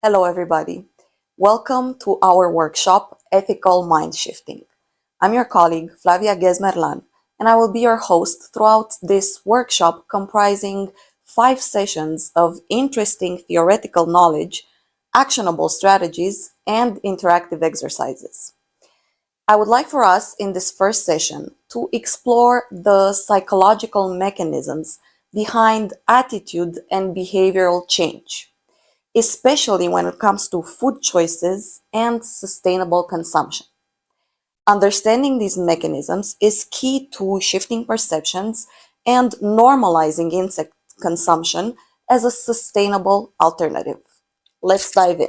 Hello, everybody. Welcome to our workshop, Ethical Mind Shifting. I'm your colleague, Flavia Gesmerlan, and I will be your host throughout this workshop comprising 5 sessions of interesting theoretical knowledge, actionable strategies, and interactive exercises. I would like for us in this first session to explore the psychological mechanisms behind attitude and behavioral change, especially when it comes to food choices and sustainable consumption. Understanding these mechanisms is key to shifting perceptions and normalizing insect consumption as a sustainable alternative. Let's dive in.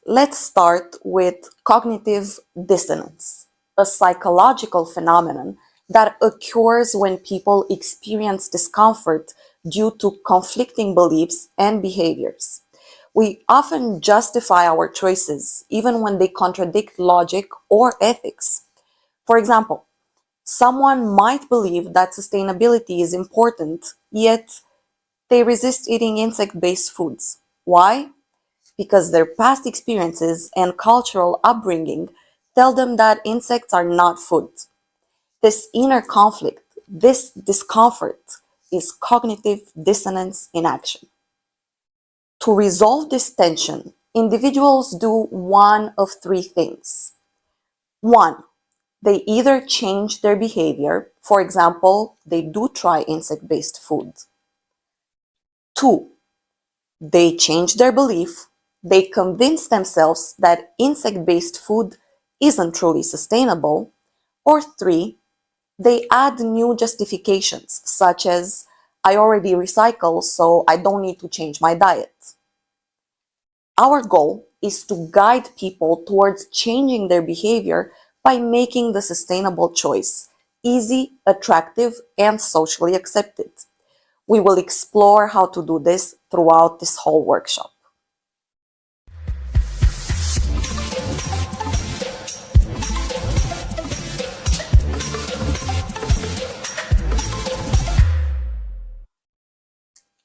Let's start with cognitive dissonance, a psychological phenomenon that occurs when people experience discomfort due to conflicting beliefs and behaviors. We often justify our choices even when they contradict logic or ethics. For example, someone might believe that sustainability is important, yet they resist eating insect-based foods. Why? Because their past experiences and cultural upbringing tell them that insects are not food. This inner conflict, this discomfort, is cognitive dissonance in action. To resolve this tension, individuals do one of 3 things. 1. They either change their behavior, for example, they do try insect-based food. 2. They change their belief, they convince themselves that insect-based food isn't truly sustainable. Or 3, they add new justifications, such as, I already recycle, so I don't need to change my diet. Our goal is to guide people towards changing their behavior by making the sustainable choice easy, attractive, and socially accepted. We will explore how to do this throughout this whole workshop.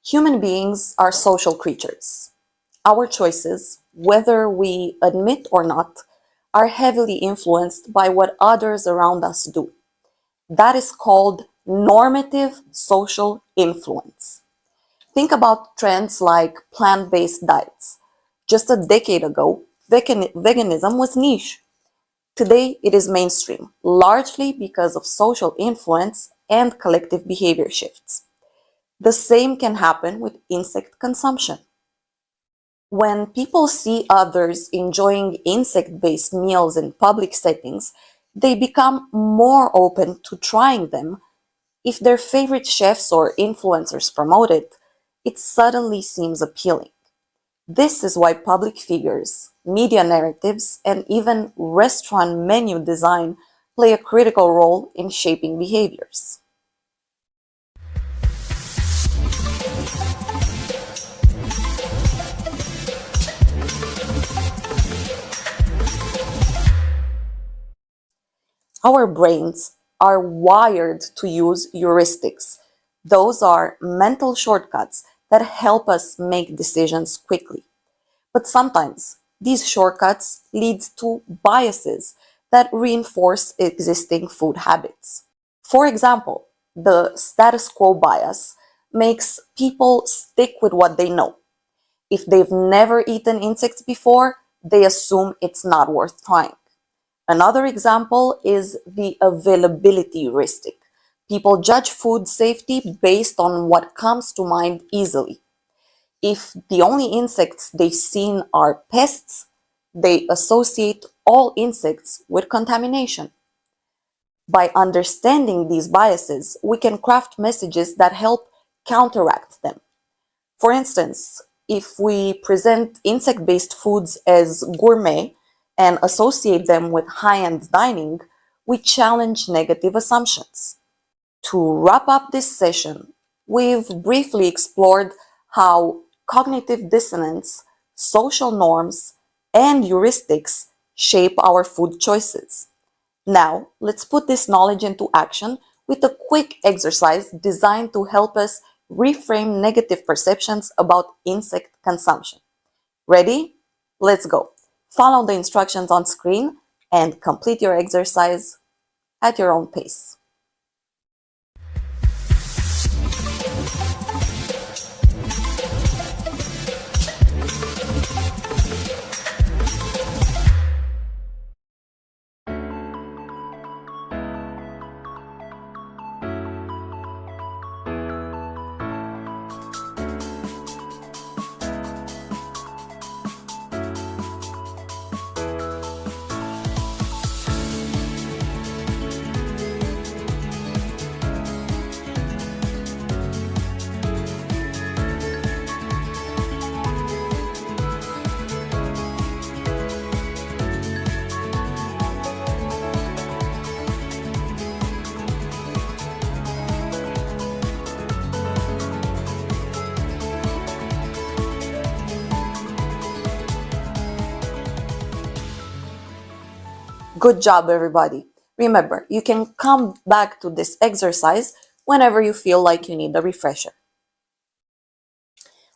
Human beings are social creatures. Our choices, whether we admit or not, are heavily influenced by what others around us do. That is called normative social influence. Think about trends like plant-based diets. Just a decade ago, veganism was niche. Today, it is mainstream, largely because of social influence and collective behavior shifts. The same can happen with insect consumption. When people see others enjoying insect-based meals in public settings, they become more open to trying them. If their favorite chefs or influencers promote it, it suddenly seems appealing. This is why public figures, media narratives, and even restaurant menu design play a critical role in shaping behaviors. Our brains are wired to use heuristics. Those are mental shortcuts that help us make decisions quickly. But sometimes these shortcuts lead to biases that reinforce existing food habits. For example, the status quo bias makes people stick with what they know. If they've never eaten insects before, they assume it's not worth trying. Another example is the availability heuristic. People judge food safety based on what comes to mind easily. If the only insects they've seen are pests, they associate all insects with contamination. By understanding these biases, we can craft messages that help counteract them. For instance, if we present insect-based foods as gourmet and associate them with high-end dining, we challenge negative assumptions. To wrap up this session, we've briefly explored how cognitive dissonance, social norms, and heuristics shape our food choices. Now, let's put this knowledge into action with a quick exercise designed to help us reframe negative perceptions about insect consumption. Ready? Let's go. Follow the instructions on screen and complete your exercise at your own pace. Good job, everybody. Remember, you can come back to this exercise whenever you feel like you need a refresher.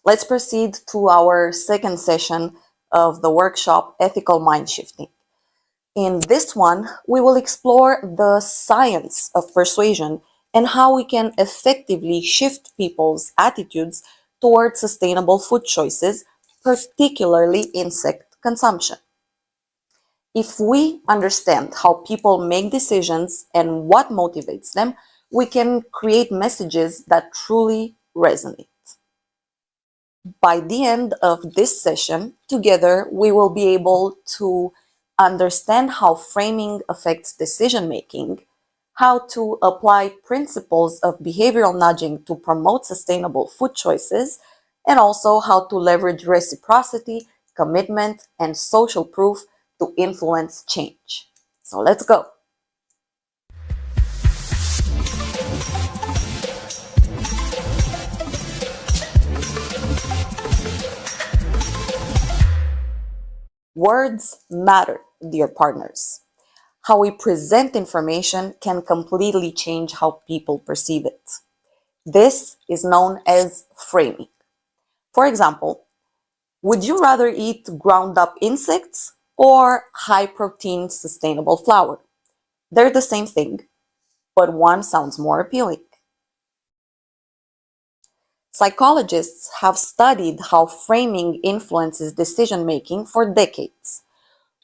Let's proceed to our second session of the workshop, Ethical Mind Shifting. In this one, we will explore the science of persuasion and how we can effectively shift people's attitudes towards sustainable food choices, particularly insect consumption. If we understand how people make decisions and what motivates them, we can create messages that truly resonate. By the end of this session, together, we will be able to understand how framing affects decision making, how to apply principles of behavioral nudging to promote sustainable food choices, and also how to leverage reciprocity, commitment, and social proof to influence change. So let's go. Words matter, dear partners. How we present information can completely change how people perceive it. This is known as framing. For example, would you rather eat ground up insects or high protein sustainable flour? They're the same thing, but one sounds more appealing. Psychologists have studied how framing influences decision making for decades.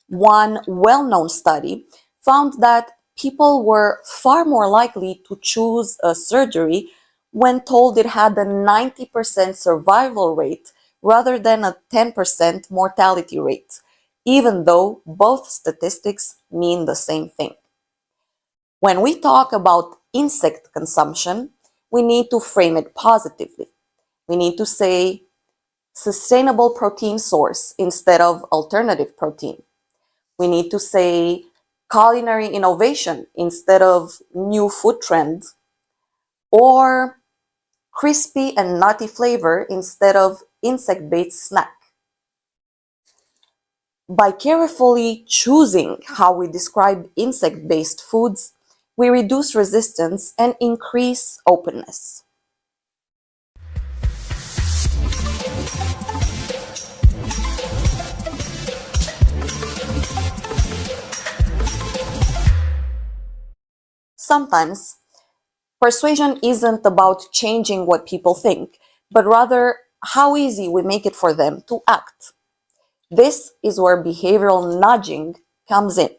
One well-known study found that people were far more likely to choose a surgery when told it had a 90% survival rate rather than a 10% mortality rate, even though both statistics mean the same thing. When we talk about insect consumption, we need to frame it positively. We need to say sustainable protein source instead of alternative protein. We need to say culinary innovation instead of new food trend, or crispy and nutty flavor instead of insect-based snack. By carefully choosing how we describe insect-based foods, we reduce resistance and increase openness. Sometimes, persuasion isn't about changing what people think, but rather how easy we make it for them to act. This is where behavioral nudging comes in.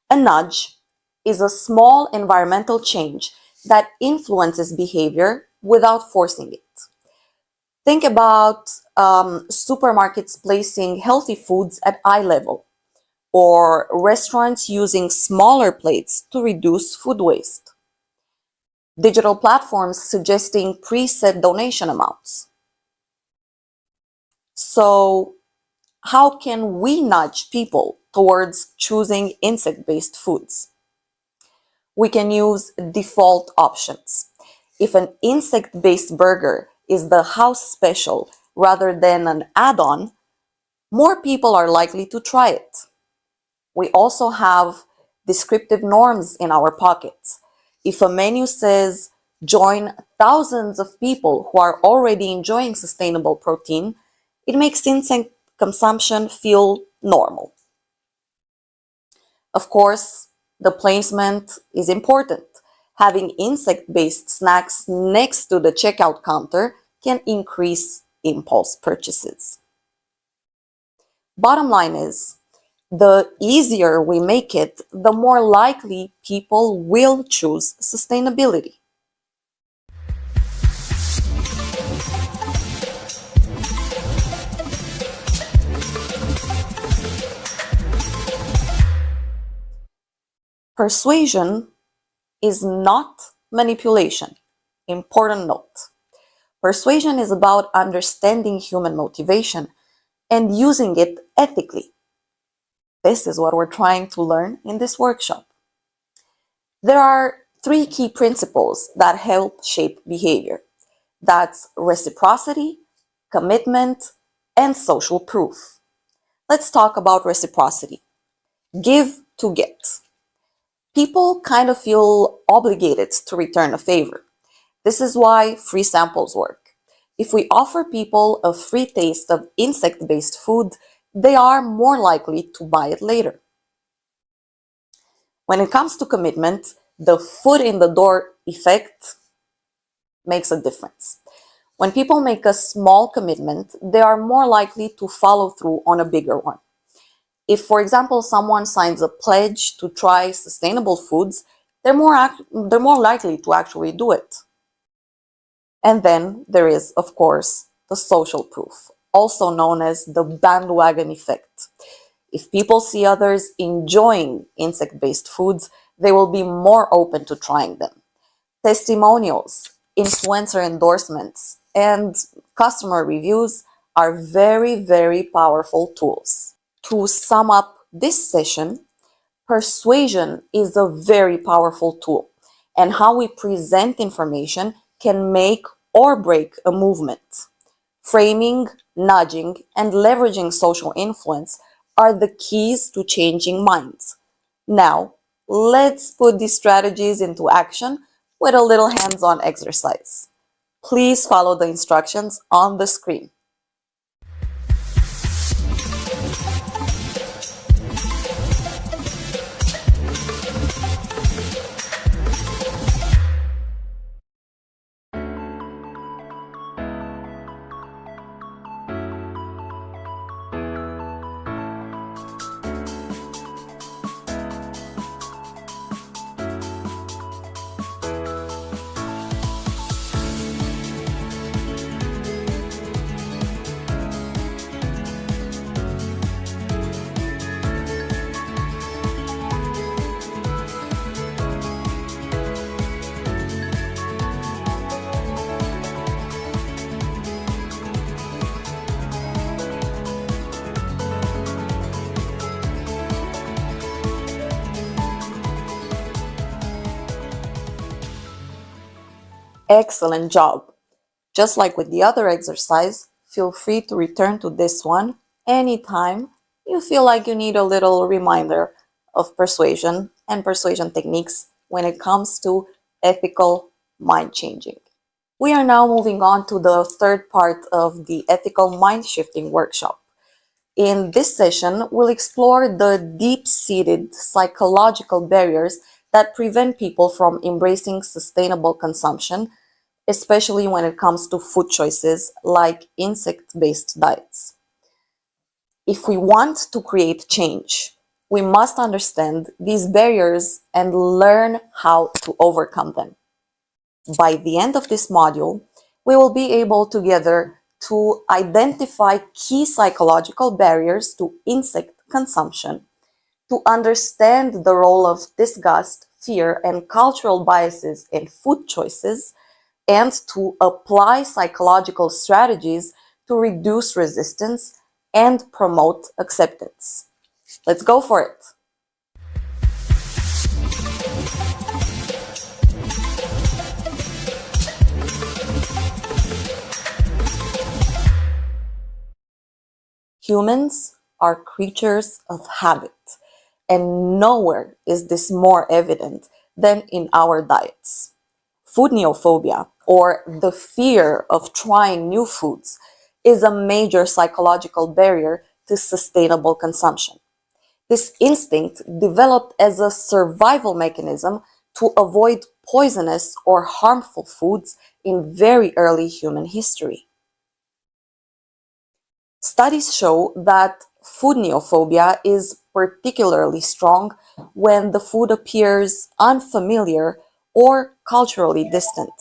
A nudge is a small environmental change that influences behavior without forcing it. Think about supermarkets placing healthy foods at eye level, or restaurants using smaller plates to reduce food waste. Digital platforms suggesting preset donation amounts. So, how can we nudge people towards choosing insect-based foods? We can use default options. If an insect-based burger is the house special rather than an add-on, more people are likely to try it. We also have descriptive norms in our pockets. If a menu says, join thousands of people who are already enjoying sustainable protein, it makes insect consumption feel normal. Of course, the placement is important. Having insect-based snacks next to the checkout counter can increase impulse purchases. Bottom line is, the easier we make it, the more likely people will choose sustainability. Persuasion is not manipulation. Important note. Persuasion is about understanding human motivation and using it ethically. This is what we're trying to learn in this workshop. There are three key principles that help shape behavior. That's reciprocity, commitment, and social proof. Let's talk about reciprocity. Give to get. People kind of feel obligated to return a favor. This is why free samples work. If we offer people a free taste of insect-based food, they are more likely to buy it later. When it comes to commitment, the foot in the door effect makes a difference. When people make a small commitment, they are more likely to follow through on a bigger one. If, for example, someone signs a pledge to try sustainable foods, they're more likely to actually do it. And then there is, of course, the social proof, also known as the bandwagon effect. If people see others enjoying insect-based foods, they will be more open to trying them. Testimonials, influencer endorsements, and customer reviews are very, very powerful tools. To sum up this session, persuasion is a very powerful tool, and how we present information can make or break a movement. Framing, nudging, and leveraging social influence are the keys to changing minds. Now, let's put these strategies into action with a little hands-on exercise. Please follow the instructions on the screen. Excellent job! Just like with the other exercise, feel free to return to this one anytime you feel like you need a little reminder of persuasion and persuasion techniques when it comes to ethical mind changing. We are now moving on to the third part of the ethical mind shifting workshop. In this session, we'll explore the deep-seated psychological barriers that prevent people from embracing sustainable consumption, especially when it comes to food choices like insect-based diets. If we want to create change, we must understand these barriers and learn how to overcome them. By the end of this module, we will be able together to identify key psychological barriers to insect consumption, to understand the role of disgust, fear, and cultural biases in food choices, and to apply psychological strategies to reduce resistance and promote acceptance. Let's go for it. Humans are creatures of habit. and nowhere is this more evident than in our diets. Food neophobia, or the fear of trying new foods, is a major psychological barrier to sustainable consumption. This instinct developed as a survival mechanism to avoid poisonous or harmful foods in very early human history. Studies show that food neophobia is particularly strong when the food appears unfamiliar or culturally distant.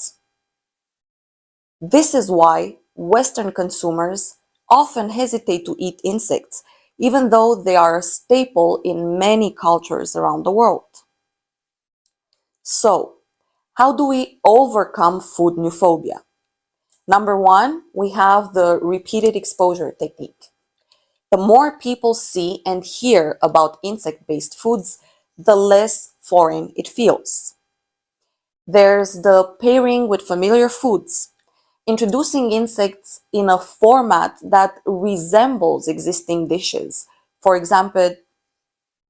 This is why Western consumers often hesitate to eat insects, even though they are a staple in many cultures around the world. So, how do we overcome food neophobia? Number one, we have the repeated exposure technique. The more people see and hear about insect-based foods, the less foreign it feels. There's the pairing with familiar foods, introducing insects in a format that resembles existing dishes. For example,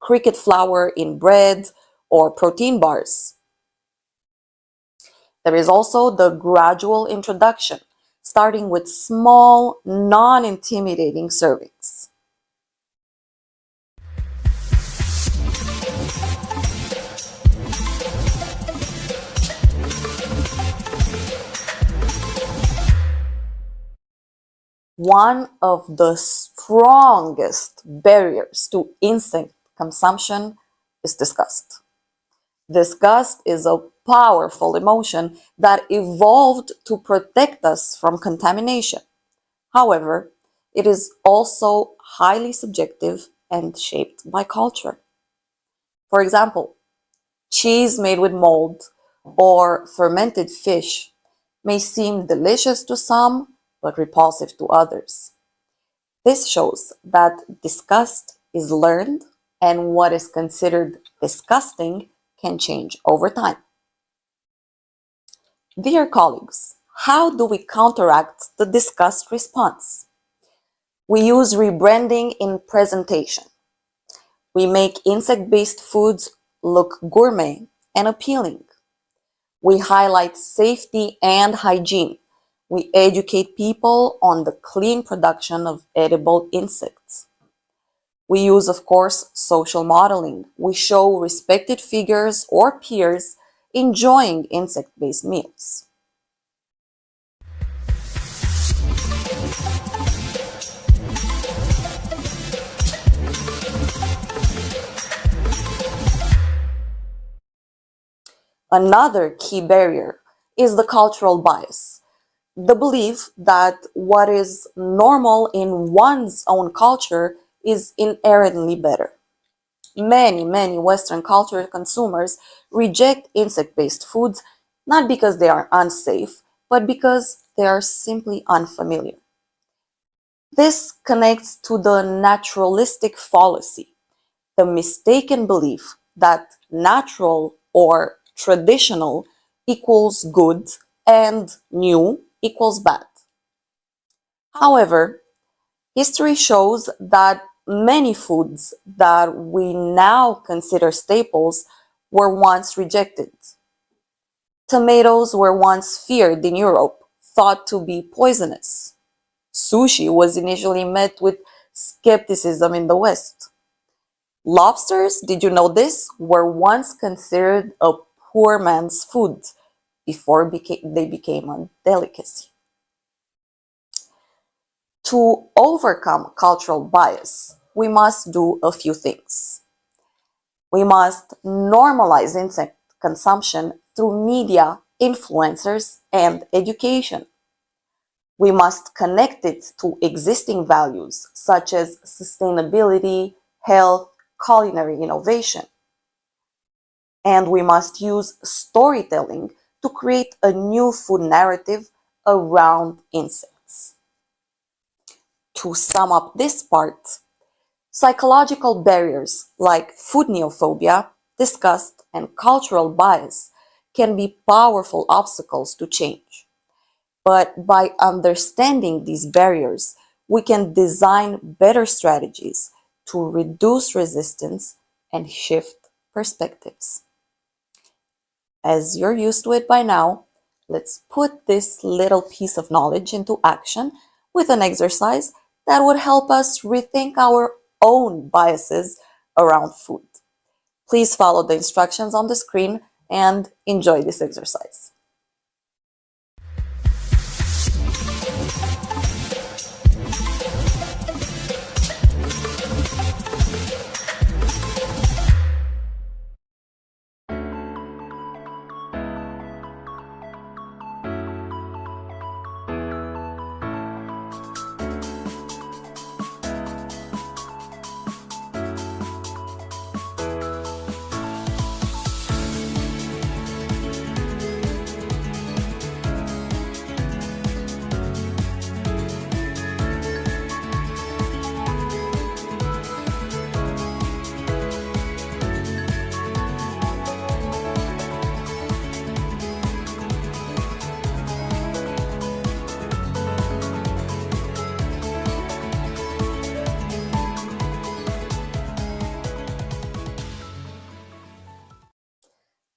cricket flour in bread or protein bars. There is also the gradual introduction, starting with small, non-intimidating servings. One of the strongest barriers to insect consumption is disgust. Disgust is a powerful emotion that evolved to protect us from contamination. However, it is also highly subjective and shaped by culture. For example, cheese made with mold or fermented fish may seem delicious to some but repulsive to others. This shows that disgust is learned and what is considered disgusting can change over time. Dear colleagues, how do we counteract the disgust response? We use rebranding in presentation. We make insect-based foods look gourmet and appealing. We highlight safety and hygiene. We educate people on the clean production of edible insects. We use, of course, social modeling. We show respected figures or peers enjoying insect-based meals. Another key barrier is the cultural bias, the belief that what is normal in one's own culture is inherently better. Many Western culture consumers reject insect-based foods not because they are unsafe, but because they are simply unfamiliar. This connects to the naturalistic fallacy, the mistaken belief that natural or traditional equals good and new equals bad. However, history shows that many foods that we now consider staples were once rejected. Tomatoes were once feared in Europe, thought to be poisonous. Sushi was initially met with skepticism in the West. Lobsters, did you know this, were once considered a poor man's food before they became a delicacy. To overcome cultural bias, we must do a few things. We must normalize insect consumption through media, influencers, and education. We must connect it to existing values such as sustainability, health, culinary innovation. And we must use storytelling to create a new food narrative around insects. To sum up this part, psychological barriers like food neophobia, disgust, and cultural bias can be powerful obstacles to change. But by understanding these barriers, we can design better strategies to reduce resistance and shift perspectives. As you're used to it by now, let's put this little piece of knowledge into action with an exercise that would help us rethink our own biases around food. Please follow the instructions on the screen and enjoy this exercise.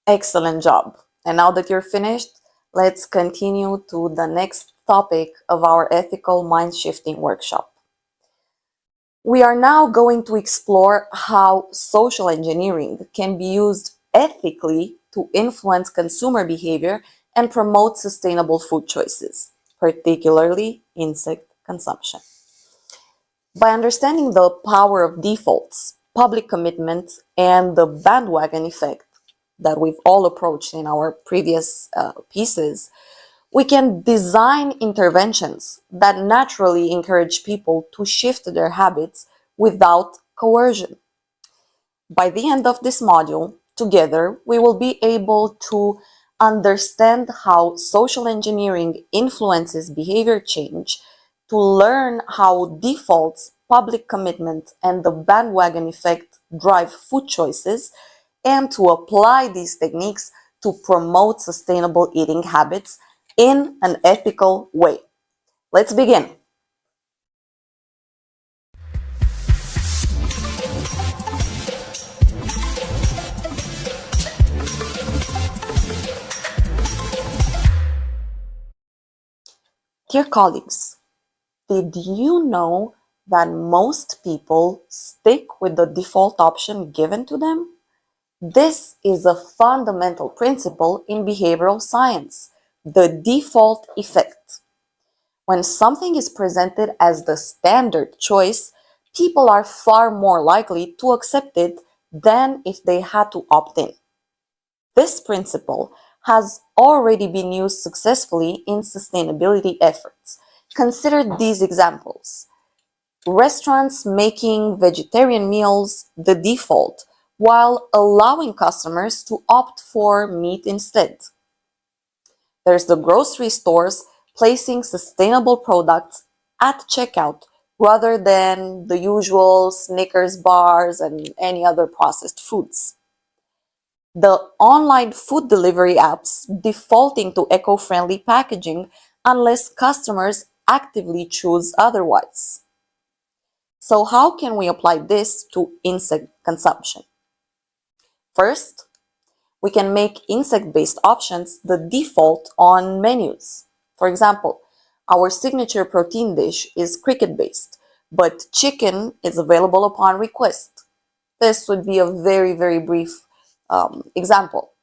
Excellent job. And now that you're finished, let's continue to the next topic of our ethical mind shifting workshop. We are now going to explore how social engineering can be used ethically to influence consumer behavior and promote sustainable food choices, particularly insect consumption. By understanding the power of defaults, public commitment, and the bandwagon effect that we've all approached in our previous pieces, we can design interventions that naturally encourage people to shift their habits without coercion. By the end of this module, together, we will be able to understand how social engineering influences behavior change, to learn how defaults, public commitment, and the bandwagon effect drive food choices, and to apply these techniques to promote sustainable eating habits in an ethical way. Let's begin. Dear colleagues, did you know that most people stick with the default option given to them? This is a fundamental principle in behavioral science, the default effect. When something is presented as the standard choice, people are far more likely to accept it than if they had to opt in. This principle has already been used successfully in sustainability efforts. Consider these examples. Restaurants making vegetarian meals the default while allowing customers to opt for meat instead. There's the grocery stores placing sustainable products at checkout rather than the usual Snickers bars and any other processed foods. The online food delivery apps defaulting to eco-friendly packaging unless customers actively choose otherwise. So how can we apply this to insect consumption? First, we can make insect-based options the default on menus. For example, our signature protein dish is cricket-based, but chicken is available upon request. This would be a very, very brief example.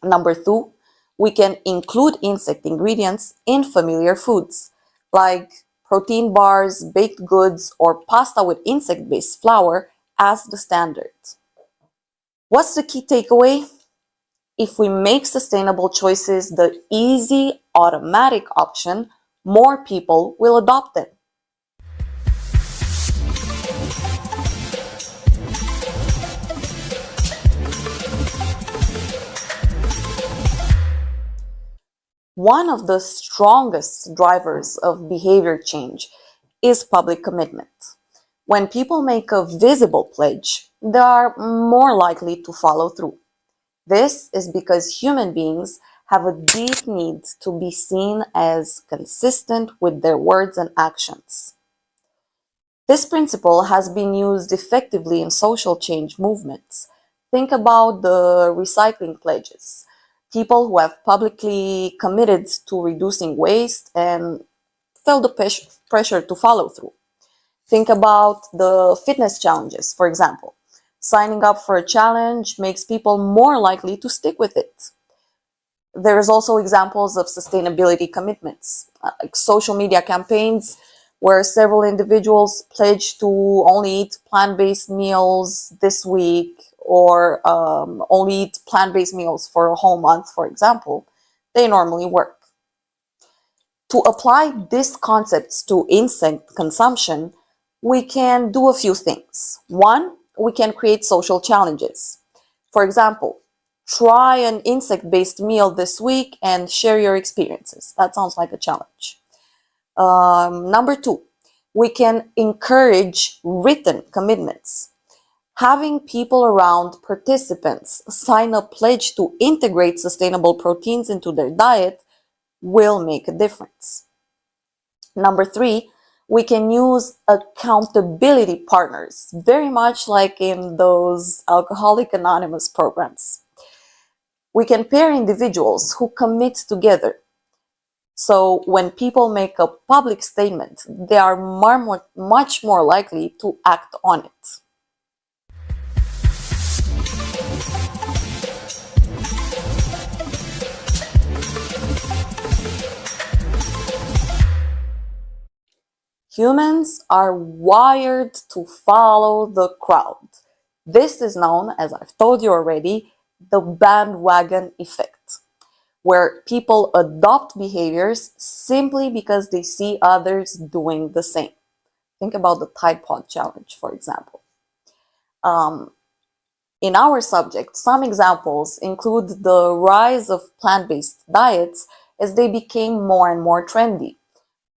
Number two, we can include insect ingredients in familiar foods, like protein bars, baked goods, or pasta with insect-based flour as the standard. What's the key takeaway? If we make sustainable choices the easy, automatic option, more people will adopt them. One of the strongest drivers of behavior change is public commitment. When people make a visible pledge, they are more likely to follow through. This is because human beings have a deep need to be seen as consistent with their words and actions. This principle has been used effectively in social change movements. Think about the recycling pledges. People who have publicly committed to reducing waste and felt the pressure to follow through. Think about the fitness challenges, for example. Signing up for a challenge makes people more likely to stick with it. There's also examples of sustainability commitments, like social media campaigns where several individuals pledge to only eat plant-based meals this week or only eat plant-based meals for a whole month, for example. They normally work. To apply these concepts to insect consumption, we can do a few things. One, we can create social challenges. For example, try an insect-based meal this week and share your experiences. That sounds like a challenge. Number two, we can encourage written commitments. Having people around participants sign a pledge to integrate sustainable proteins into their diet will make a difference. Number three, we can use accountability partners, very much like in those Alcoholics Anonymous programs. We can pair individuals who commit together. So when people make a public statement, they are much more likely to act on it. Humans are wired to follow the crowd. This is known, as I've told you already, the bandwagon effect, where people adopt behaviors simply because they see others doing the same. Think about the Tide Pod challenge, for example. In our subject, some examples include the rise of plant-based diets as they became more and more trendy,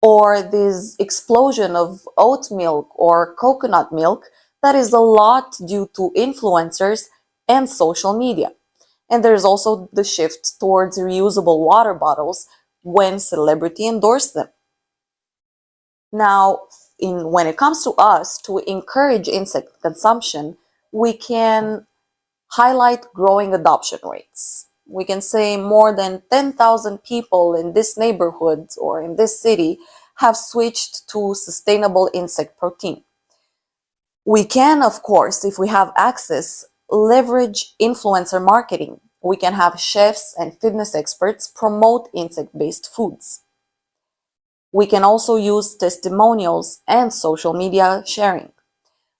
or this explosion of oat milk or coconut milk that is a lot due to influencers and social media. And there's also the shift towards reusable water bottles when celebrity endorse them. Now, when it comes to us to encourage insect consumption, we can highlight growing adoption rates. We can say more than 10,000 people in this neighborhood or in this city have switched to sustainable insect protein. We can, of course, if we have access, leverage influencer marketing. We can have chefs and fitness experts promote insect-based foods. We can also use testimonials and social media sharing.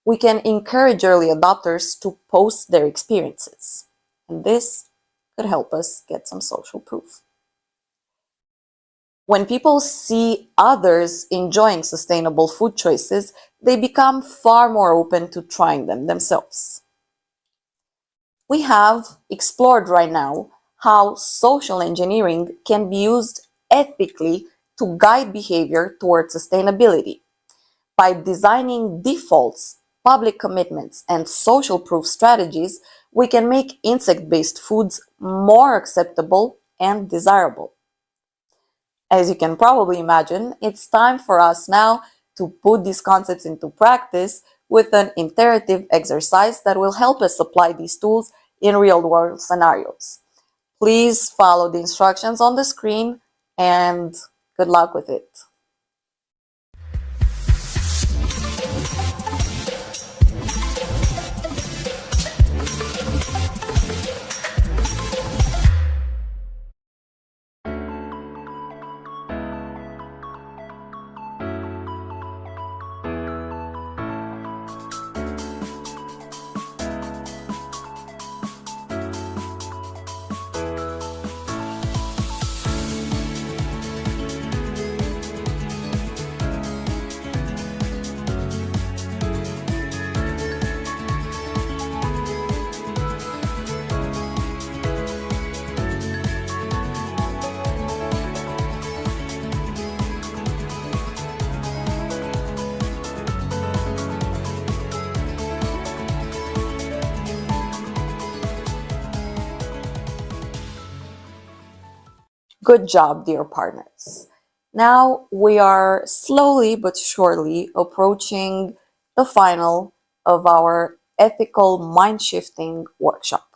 We can encourage early adopters to post their experiences. And this could help us get some social proof. When people see others enjoying sustainable food choices, they become far more open to trying them themselves. We have explored right now how social engineering can be used ethically to guide behavior towards sustainability. By designing defaults, public commitments, and social proof strategies, we can make insect-based foods more acceptable and desirable. As you can probably imagine, it's time for us now to put these concepts into practice with an iterative exercise that will help us apply these tools in real-world scenarios. Please follow the instructions on the screen and good luck with it. Good job, dear partners. Now we are slowly but surely approaching the final of our ethical mind shifting workshop.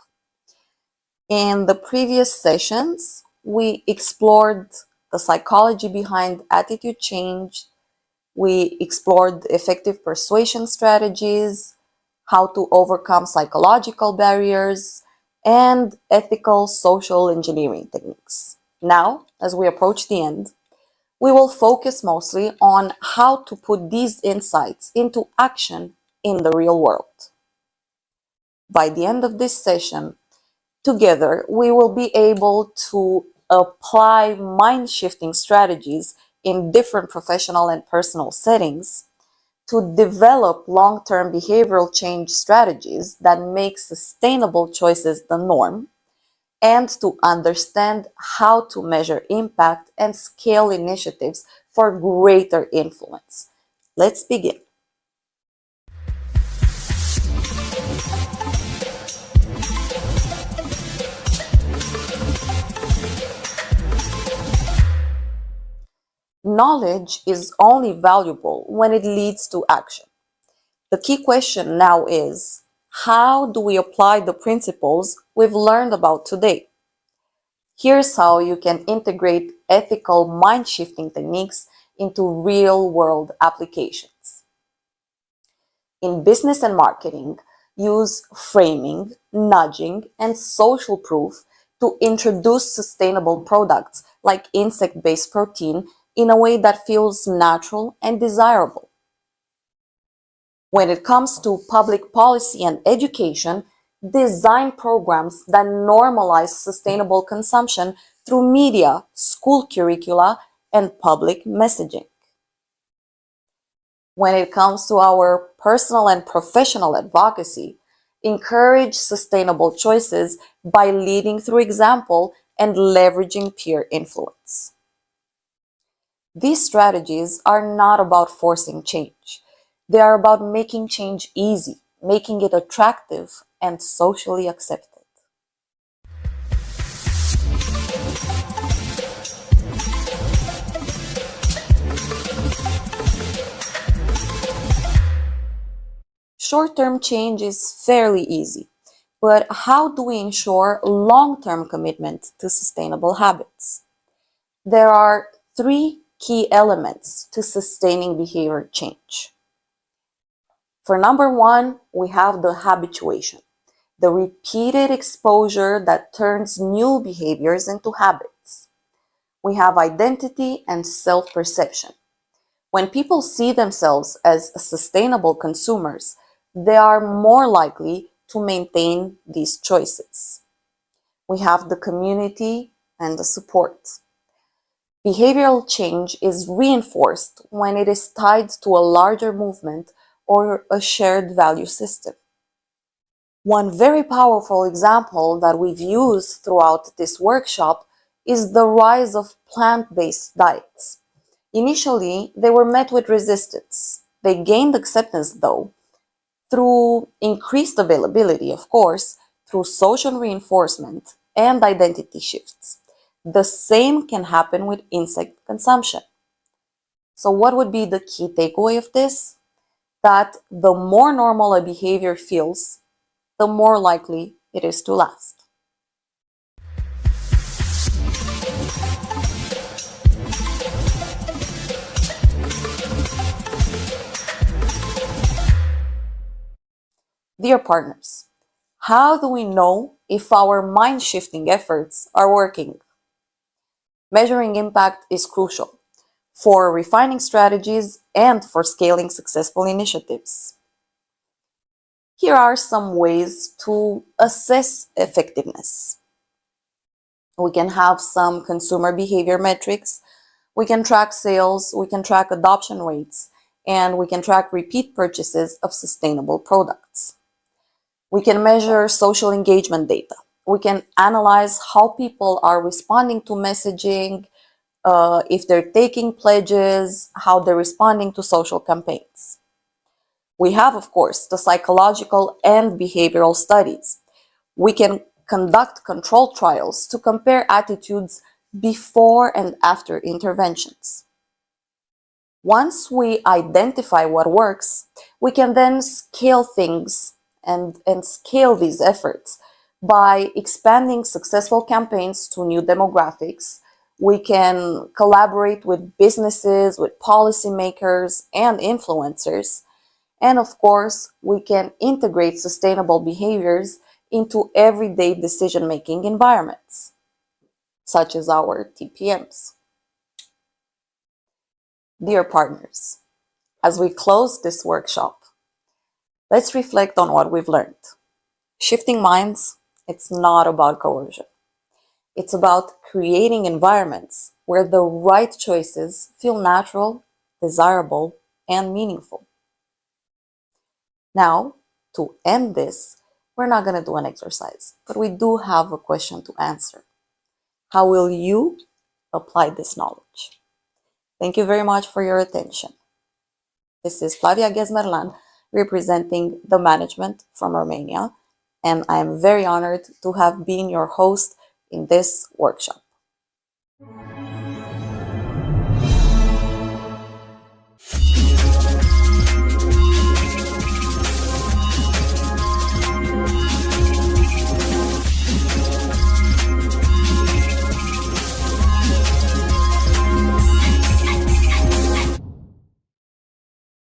In the previous sessions, we explored the psychology behind attitude change. We explored effective persuasion strategies, how to overcome psychological barriers, and ethical social engineering techniques. Now, as we approach the end, we will focus mostly on how to put these insights into action in the real world. By the end of this session, together, we will be able to apply mind-shifting strategies in different professional and personal settings to develop long-term behavioral change strategies that make sustainable choices the norm, and to understand how to measure impact and scale initiatives for greater influence. Let's begin. Knowledge is only valuable when it leads to action. The key question now is, how do we apply the principles we've learned about today? Here's how you can integrate ethical mind-shifting techniques into real-world applications. In business and marketing, use framing, nudging, and social proof to introduce sustainable products like insect-based protein in a way that feels natural and desirable. When it comes to public policy and education, design programs that normalize sustainable consumption through media, school curricula, and public messaging. When it comes to our personal and professional advocacy, encourage sustainable choices by leading through example and leveraging peer influence. These strategies are not about forcing change. They are about making change easy, making it attractive and socially accepted. Short-term change is fairly easy, but how do we ensure long-term commitment to sustainable habits? There are three key elements to sustaining behavior change. For number one, we have the habituation, the repeated exposure that turns new behaviors into habits. We have identity and self-perception. When people see themselves as sustainable consumers, they are more likely to maintain these choices. We have the community and the support. Behavioral change is reinforced when it is tied to a larger movement or a shared value system. One very powerful example that we've used throughout this workshop is the rise of plant-based diets. Initially, they were met with resistance. They gained acceptance, though, through increased availability, of course, through social reinforcement and identity shifts. The same can happen with insect consumption. So what would be the key takeaway of this? That the more normal a behavior feels, the more likely it is to last. Dear partners, how do we know if our mind-shifting efforts are working? Measuring impact is crucial for refining strategies and for scaling successful initiatives. Here are some ways to assess effectiveness. We can have some consumer behavior metrics. We can track sales, we can track adoption rates, and we can track repeat purchases of sustainable products. We can measure social engagement data. We can analyze how people are responding to messaging, if they're taking pledges, how they're responding to social campaigns. We have, of course, the psychological and behavioral studies. We can conduct control trials to compare attitudes before and after interventions. Once we identify what works, we can then scale things and scale these efforts by expanding successful campaigns to new demographics. We can collaborate with businesses, with policymakers, and influencers. And of course, we can integrate sustainable behaviors into everyday decision making environments, such as our TPMs. Dear partners, as we close this workshop, let's reflect on what we've learned. Shifting minds, it's not about coercion. It's about creating environments where the right choices feel natural, desirable, and meaningful. Now, to end this, we're not going to do an exercise, but we do have a question to answer. How will you apply this knowledge? Thank you very much for your attention. This is Flavia Gezmerlan, representing the management from Romania, and I am very honored to have been your host in this workshop.